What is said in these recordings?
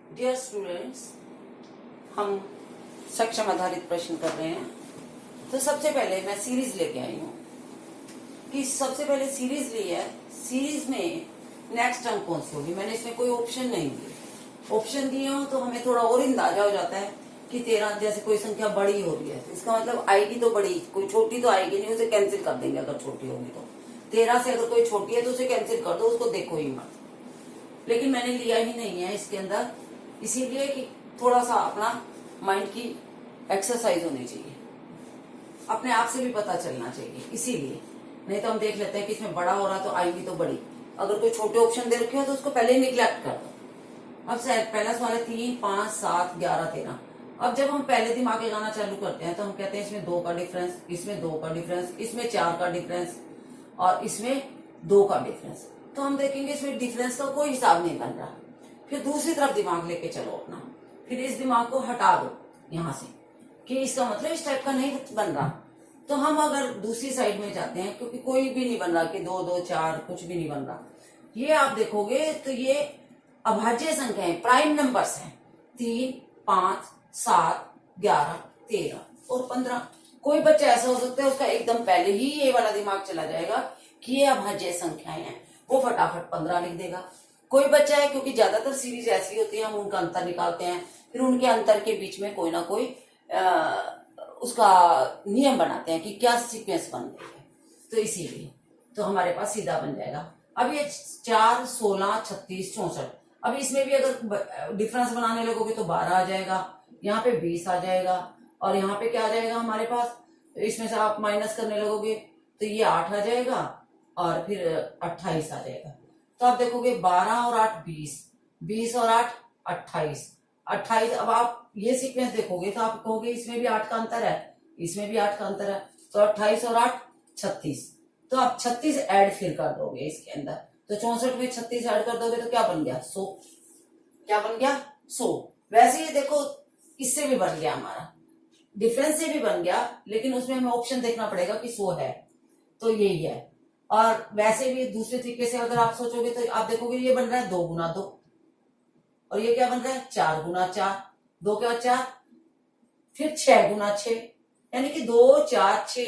Dear students, हम सक्षम आधारित प्रश्न कर रहे हैं। तो सबसे पहले मैं सीरीज लेके आई हूँ कि सबसे पहले सीरीज ली है। सीरीज में नेक्स्ट टर्म कौन सी होगी। मैंने इसमें कोई ऑप्शन नहीं दिए। ऑप्शन दिए हो तो हमें थोड़ा और अंदाजा हो जाता है कि 13 जैसे कोई संख्या बड़ी हो रही है तो इसका मतलब आएगी तो बड़ी, कोई छोटी तो आएगी नहीं, उसे कैंसिल कर देंगे। अगर छोटी होगी तो 13 से अगर कोई छोटी है तो उसे कैंसिल कर दो, उसको देखो ही मत। लेकिन मैंने लिया ही नहीं है इसके अंदर, इसीलिए कि थोड़ा सा अपना माइंड की एक्सरसाइज होनी चाहिए, अपने आप से भी पता चलना चाहिए। इसीलिए नहीं तो हम देख लेते हैं कि इसमें बड़ा हो रहा तो आएगी तो बड़ी। अगर कोई छोटे ऑप्शन दे रखे हो तो उसको पहले ही निग्लेक्ट कर दो। अब पहला सवाल है 3, 5, 7, 11, 13। अब जब हम पहले दिमाग लगाना चालू करते हैं तो हम कहते हैं इसमें 2 का डिफरेंस, इसमें 2 का डिफरेंस, इसमें 4 का डिफरेंस और इसमें 2 का डिफरेंस। तो हम देखेंगे इसमें डिफरेंस का कोई हिसाब नहीं बन रहा। फिर दूसरी तरफ दिमाग लेके चलो अपना, फिर इस दिमाग को हटा दो यहां से कि इसका मतलब इस टाइप का नहीं बन रहा। तो हम अगर दूसरी साइड में जाते हैं, क्योंकि कोई भी नहीं बन रहा कि 2, 2, 4 कुछ भी नहीं बन रहा। ये आप देखोगे तो ये अभाज्य संख्याएं, प्राइम नंबर्स हैं। 3, 5, 7, 11, 13 और 15। कोई बच्चा ऐसा हो सकता है उसका एकदम पहले ही ये वाला दिमाग चला जाएगा कि ये अभाज्य संख्याएं हैं, वो फटाफट 15 लिख देगा। कोई बच्चा है, क्योंकि ज्यादातर सीरीज ऐसी होती है, हम उनका अंतर निकालते हैं, फिर उनके अंतर के बीच में कोई ना कोई उसका नियम बनाते हैं कि क्या सीक्वेंस बन रही है। तो इसीलिए तो हमारे पास सीधा बन जाएगा। अब ये 4, 16, 36, 64। अब इसमें भी अगर डिफरेंस बनाने लगोगे तो 12 आ जाएगा, यहाँ पे 20 आ जाएगा और यहाँ पे क्या आ जाएगा हमारे पास। तो इसमें से आप माइनस करने लगोगे तो ये 8 आ जाएगा और फिर 28 आ जाएगा। तो आप देखोगे 12 और 8 20, 20 और 8 28, 28। अब आप ये सीक्वेंस देखोगे तो आप कहोगे इसमें भी 8 का अंतर है, इसमें भी 8 का अंतर है, तो 28 और 8 36। तो आप 36 ऐड फिर कर दोगे इसके अंदर, तो 64 में 36 ऐड कर दोगे तो क्या बन गया 100। क्या बन गया 100। वैसे ही देखो इससे भी बन गया हमारा, डिफरेंस से भी बन गया, लेकिन उसमें हमें ऑप्शन देखना पड़ेगा कि 100 है तो यही है। और वैसे भी दूसरे तरीके से अगर आप सोचोगे तो आप देखोगे ये बन रहा है 2 गुना 2 और ये क्या बन रहा है 4 गुना 4, 2 क्या 4, फिर 6 गुना 6, यानी कि 2, 4, 6।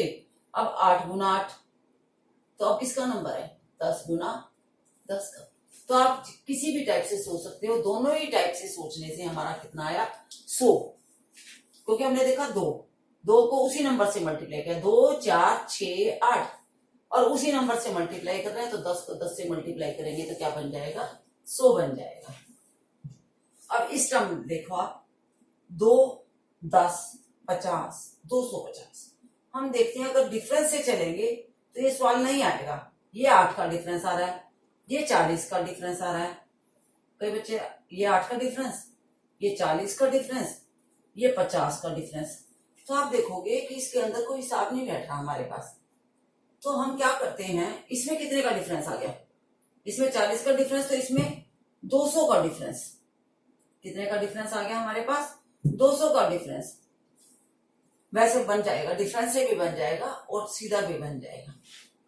अब 8 गुना 8, तो अब किसका नंबर है 10 गुना 10 का। तो आप किसी भी टाइप से सोच सकते हो, दोनों ही टाइप से सोचने से हमारा कितना आया 100, क्योंकि हमने देखा 2 को उसी नंबर से मल्टीप्लाई किया, 2, 4, 6, 8 और उसी नंबर से मल्टीप्लाई कर रहे हैं तो 10 को 10 से मल्टीप्लाई करेंगे तो क्या बन जाएगा 100 बन जाएगा। अब इस टर्म देखो आप 2, 10, 50, 250। हम देखते हैं अगर डिफरेंस से चलेंगे तो ये सवाल नहीं आएगा। ये 8 का डिफरेंस आ रहा है, ये 40 का डिफरेंस आ रहा है। कई बच्चे ये 8 का डिफरेंस, ये 40 का डिफरेंस, ये 50 का डिफरेंस। तो आप देखोगे कि इसके अंदर कोई हिसाब नहीं बैठ रहा हमारे पास। तो हम क्या करते हैं, इसमें कितने का डिफरेंस आ गया, इसमें 40 का डिफरेंस, तो इसमें 200 का डिफरेंस। कितने का डिफरेंस आ गया हमारे पास 200 का डिफरेंस। वैसे बन जाएगा, डिफरेंस से भी बन जाएगा और सीधा भी बन जाएगा।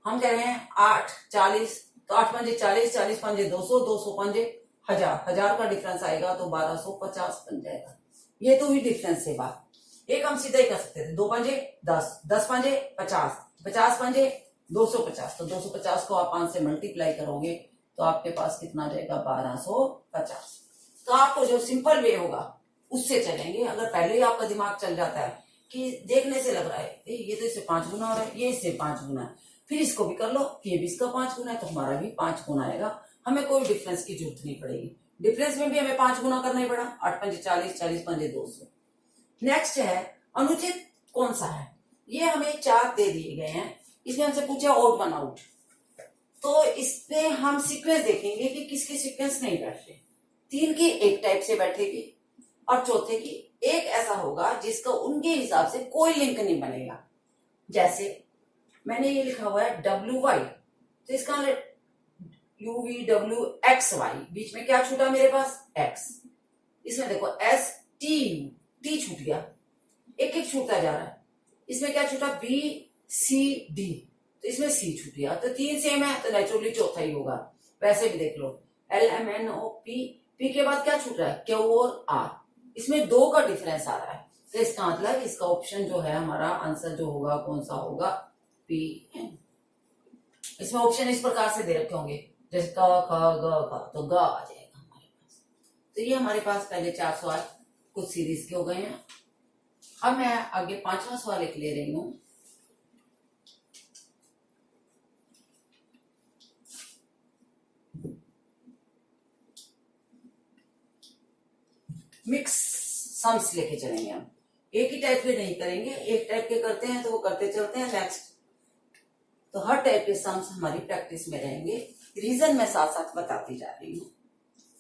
हम कह रहे हैं 8, 40, तो 8 पंजे 40, 40 पंजे 200, 200 पंजे 1000, 1000 का डिफरेंस आएगा तो 1250 बन जाएगा। ये तो हुई डिफरेंस से बात। एक हम सीधा ही कर सकते थे, 2 पंजे 10, 10 पंजे 50, 50 पंजे 250, तो 250 को आप 5 से मल्टीप्लाई करोगे तो आपके पास कितना आ जाएगा 1250। तो आपको जो सिंपल वे होगा उससे चलेंगे। अगर पहले ही आपका दिमाग चल जाता है कि देखने से लग रहा है ये तो इससे 5 गुना हो रहा है, ये इससे 5 गुना है, फिर इसको भी कर लो कि ये भी इसका 5 गुना है, तो हमारा भी 5 गुना आएगा। हमें कोई डिफरेंस की जरूरत नहीं पड़ेगी। डिफरेंस में भी हमें 5 गुना करना ही पड़ा, 8 पंजे 40, 40 पंजे 200। नेक्स्ट है अनुचित कौन सा है। ये हमें 4 दे दिए गए हैं, इसमें हमसे पूछा ऑड वन आउट। तो इसमें हम सीक्वेंस देखेंगे कि किसकी सीक्वेंस नहीं बैठ रही। 3 की एक टाइप से बैठेगी और चौथे की एक ऐसा होगा जिसका उनके हिसाब से कोई लिंक नहीं बनेगा। जैसे मैंने ये लिखा हुआ है WY, तो इसका UVWXY, बीच में क्या छूटा मेरे पास X। इसमें देखो STU, T छूट गया, एक एक छूटता जा रहा है। इसमें क्या छूटा BCD, तो इसमें C छूट गया, तो 3 सेम है तो नेचुरली चौथा ही होगा। वैसे भी देख लो LMNOP पी के बाद क्या छूट रहा है, क्यू और आर, इसमें 2 का डिफरेंस आ रहा है। तो इसका मतलब इसका ऑप्शन जो है हमारा आंसर जो होगा कौन सा होगा, पी एन। इसमें ऑप्शन इस प्रकार से दे रखे होंगे जैसे क ख ग, तो ग आ जाएगा हमारे पास। तो ये हमारे पास पहले 4 सवाल कुछ सीरीज के हो गए हैं। अब मैं आगे 5वां सवाल एक ले रही हूं। मिक्स सम्स लेके चलेंगे हम, एक ही टाइप के नहीं करेंगे, एक टाइप के करते हैं तो वो करते चलते हैं नेक्स्ट। तो हर टाइप के सम्स हमारी प्रैक्टिस में रहेंगे, रीजन मैं साथ साथ बताती जा रही हूँ।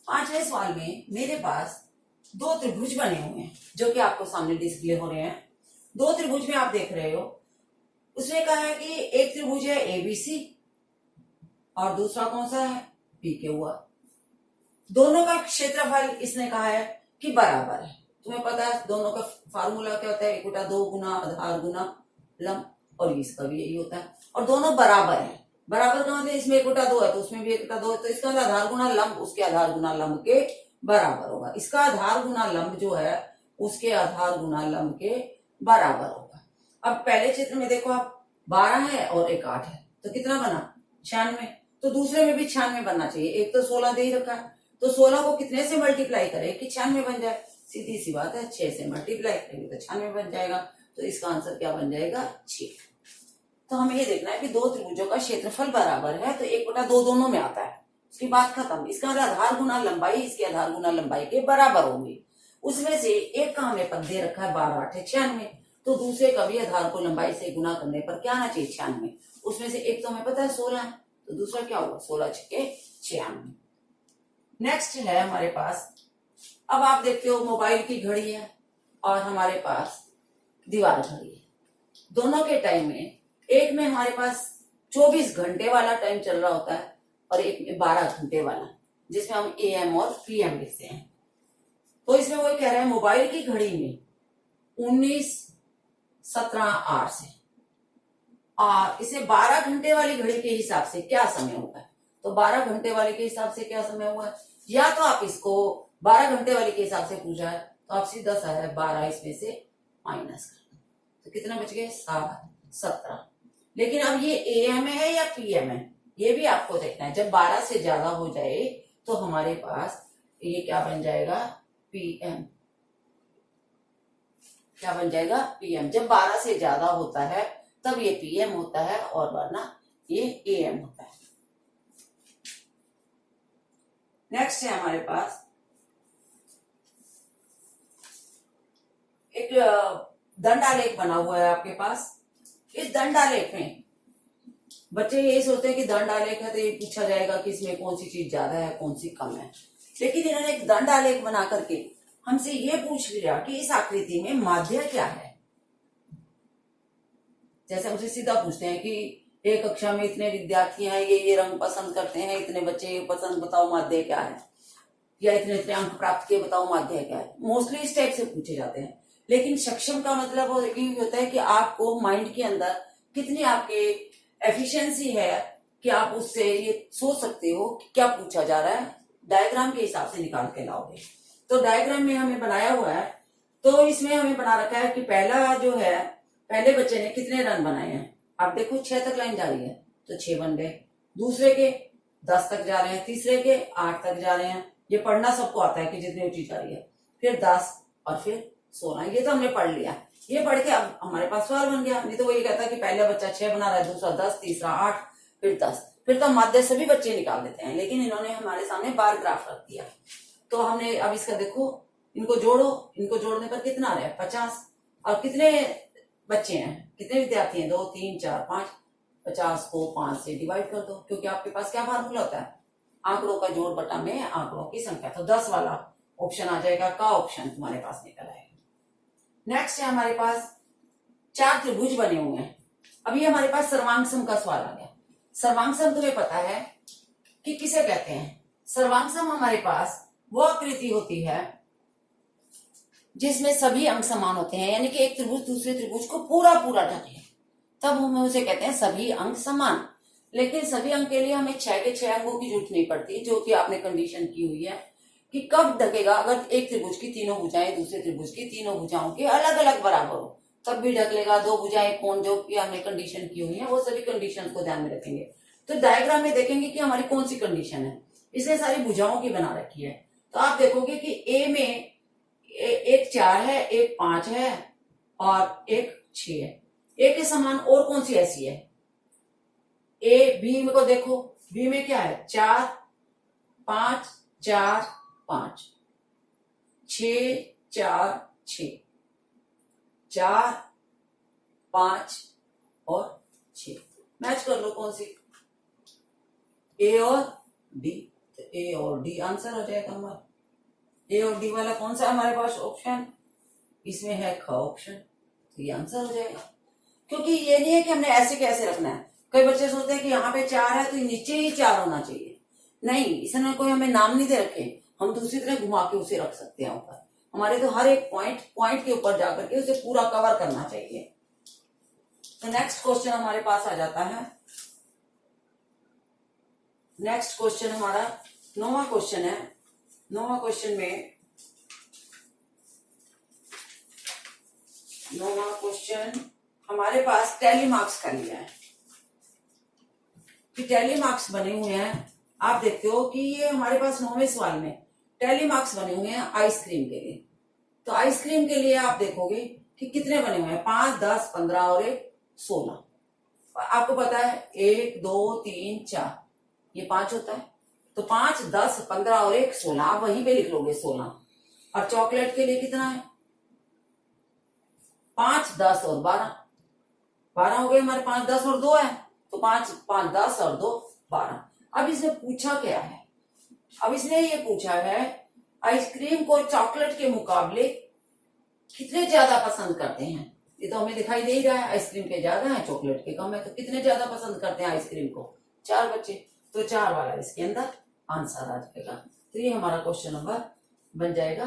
5वें सवाल में मेरे पास 2 त्रिभुज बने हुए हैं जो कि आपको सामने डिस्प्ले हो रहे हैं। 2 त्रिभुज में आप देख रहे हो, उसमें कहा है कि एक त्रिभुज है एबीसी और दूसरा कौन सा है, पी के हुआ। दोनों का क्षेत्रफल इसने कहा है कि बराबर है। तुम्हें पता है दोनों का फार्मूला क्या होता है, 1/2 गुना आधार गुना लंब, और इसका भी यही होता है। और दोनों बराबर है। बराबर का मतलब इसमें 1/2 है तो उसमें भी 1/2 है, तो इसका आधार गुना लंब उसके आधार गुना लंब के बराबर होगा। इसका आधार गुना लंब जो है उसके आधार गुना लंब के बराबर होगा। अब पहले चित्र में देखो आप, 12 है और एक 8 है, तो कितना बना, 96। तो दूसरे में भी 96 बनना चाहिए। एक तो 16 दे ही रखा है, तो 16 को कितने से मल्टीप्लाई करें कि 96 बन जाए, सीधी सी बात है, 6 से मल्टीप्लाई करेंगे तो 96 बन जाएगा। तो इसका आंसर क्या बन जाएगा, 6। तो हमें ये देखना है कि 2 त्रिभुजों का क्षेत्रफल बराबर है, तो 1/2 दोनों में आता है, उसकी बात खत्म। इसका आधार गुना लंबाई इसके आधार गुना लंबाई के बराबर होगी। उसमें से एक का हमें पद दे रखा है 12 8 96, तो दूसरे का भी आधार को लंबाई से गुना करने पर क्या आना चाहिए, 96। उसमें से एक तो हमें पता है 16 है, तो दूसरा क्या होगा, 16 6 96। नेक्स्ट है हमारे पास, अब आप देखते हो मोबाइल की घड़ी है और हमारे पास दीवार घड़ी है। दोनों के टाइम में, एक में हमारे पास 24 घंटे वाला टाइम चल रहा होता है और एक में 12 घंटे वाला, जिसमें हम AM और PM लिखते हैं। तो इसमें वो कह रहा है मोबाइल की घड़ी में 19 17 8 से, और इसे 12 घंटे वाली घड़ी के हिसाब से क्या समय होगा। तो 12 घंटे वाले के हिसाब से क्या समय हुआ है, या तो आप इसको 12 घंटे वाले के हिसाब से पूछा है तो आप सीधा सा है 12 इसमें से माइनस कर दो, तो कितना बच गए, 17। लेकिन अब ये AM है या PM है, ये भी आपको देखना है। जब 12 से ज्यादा हो जाए तो हमारे पास ये क्या बन जाएगा, PM। क्या बन जाएगा, PM। जब 12 से ज्यादा होता है तब ये PM होता है और वरना ये AM होता है। नेक्स्ट है हमारे पास एक दंडालेख बना हुआ है आपके पास। इस दंडालेख में बच्चे यही सोचते हैं कि दंडालेख है तो ये पूछा जाएगा कि इसमें कौन सी चीज ज्यादा है कौन सी कम है, लेकिन इन्होंने एक दंडालेख बना करके हमसे ये पूछ लिया कि इस आकृति में माध्य क्या है। जैसे हमसे सीधा पूछते हैं कि एक कक्षा में इतने विद्यार्थी हैं, ये रंग पसंद करते हैं, इतने बच्चे ये पसंद, बताओ माध्य क्या है, या इतने इतने अंक प्राप्त किए, बताओ माध्य क्या है। मोस्टली इस टाइप से पूछे जाते हैं। लेकिन सक्षम का मतलब ये होता है कि आपको माइंड के अंदर कितनी आपके एफिशिएंसी है कि आप उससे ये सोच सकते हो कि क्या पूछा जा रहा है, डायग्राम के हिसाब से निकाल के लाओगे। तो डायग्राम में हमें बनाया हुआ है, तो इसमें हमें बना रखा है कि पहला जो है, पहले बच्चे ने कितने रन बनाए हैं, आप देखो 6 तक लाइन जा रही है तो 6 बन गए, दूसरे के 10 तक जा रहे हैं, तीसरे के 8 तक जा रहे हैं। ये पढ़ना सबको आता है कि जितनी ऊंची जा रही है, फिर 10 और फिर 16, ये तो हमने पढ़ लिया। ये पढ़ के अब हमारे पास सवाल बन गया। नहीं तो वो ये कहता है कि पहला बच्चा 6 बना रहा है, दूसरा 10, तीसरा 8, फिर 10, फिर तो माध्य सभी बच्चे निकाल देते हैं। लेकिन इन्होंने हमारे सामने बार ग्राफ रख दिया, तो हमने अब इसका देखो, इनको जोड़ो, इनको जोड़ने पर कितना आ रहा है, 50। और कितने बच्चे हैं, कितने विद्यार्थी हैं, 2 3 4 5, 50 को 5 से डिवाइड कर दो, क्योंकि आपके पास क्या फार्मूला होता है, आंकड़ों का जोड़ बटा में आंकड़ों की संख्या। तो 10 वाला ऑप्शन आ जाएगा, का ऑप्शन तुम्हारे पास निकल आएगा। नेक्स्ट है हमारे पास 4 त्रिभुज बने हुए हैं। अभी हमारे पास सर्वांग सम का सवाल आ गया। सर्वांग सम तुम्हें पता है कि किसे कहते हैं। सर्वांग सम हमारे पास वो आकृति होती है जिसमें सभी अंक समान होते हैं, यानी कि एक त्रिभुज दूसरे त्रिभुज को पूरा पूरा ढके, तब हम उसे कहते हैं सभी अंक समान। लेकिन सभी अंक के लिए हमें 6 के 6 अंकों की जरूरत नहीं पड़ती, जो कि आपने कंडीशन की हुई है कि कब ढकेगा, अगर एक त्रिभुज की तीनों भुजाएं दूसरे त्रिभुज की तीनों भुजाओं के अलग अलग बराबर हो तब भी ढक लेगा। दो भुजाएं कोण जो कि हमने कंडीशन की हुई है वो सभी कंडीशन को ध्यान में रखेंगे। तो डायग्राम में देखेंगे कि हमारी कौन सी कंडीशन है। इसने सारी भुजाओं की बना रखी है। तो आप देखोगे कि ए में एक 4 है, एक 5 है और एक 6 है। ए के समान और कौन सी ऐसी है? ए बी में को देखो, बी में क्या है? 4 5 4 5 6 4 6 4 5 और 6 मैच कर लो कौन सी? ए और डी। तो ए और डी आंसर हो जाएगा हमारा। ए और डी वाला कौन सा हमारे पास ऑप्शन? इसमें है ख ऑप्शन। तो ये आंसर हो जाएगा। क्योंकि ये नहीं है कि हमने ऐसे कैसे रखना है। कई बच्चे सोचते हैं कि यहाँ पे 4 है तो नीचे ही 4 होना चाहिए। नहीं, इसमें कोई हमें नाम नहीं दे रखे, हम दूसरी तरह घुमा के उसे रख सकते हैं ऊपर। हमारे तो हर एक पॉइंट के ऊपर जाकर के उसे पूरा कवर करना चाहिए। तो नेक्स्ट क्वेश्चन हमारे पास आ जाता है। नेक्स्ट क्वेश्चन हमारा 9वां क्वेश्चन है। 9वां क्वेश्चन में 9वां क्वेश्चन हमारे पास टैली मार्क्स का लिया है कि टैली मार्क्स बने हुए हैं। आप देखते हो कि ये हमारे पास 9वें सवाल में टैली मार्क्स बने हुए हैं आइसक्रीम के लिए। तो आइसक्रीम के लिए आप देखोगे कि कितने बने हुए हैं? 5 10 15 और 1 16। आपको पता है 1 2 3 4 ये 5 होता है। तो 5 10 15 और 1 16 आप वहीं पे लिख लोगे 16। और चॉकलेट के लिए कितना है? 5 10 और 12 12 हो गए हमारे। 5 10 और 2 है तो 5 5 10 और 2 12। अब इसने पूछा क्या है? अब इसने ये पूछा है आइसक्रीम को चॉकलेट के मुकाबले कितने ज्यादा पसंद करते हैं। ये तो हमें दिखाई दे ही रहा है, आइसक्रीम के ज्यादा है चॉकलेट के कम है। तो कितने ज्यादा पसंद करते हैं आइसक्रीम को? 4 बच्चे। तो 4 वाला इसके अंदर आंसर आ जाएगा। तो ये हमारा क्वेश्चन नंबर बन जाएगा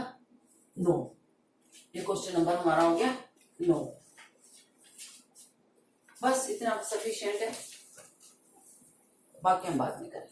9। ये क्वेश्चन नंबर हमारा हो गया 9। बस इतना सफिशिएंट है, बाकी हम बाद में करें।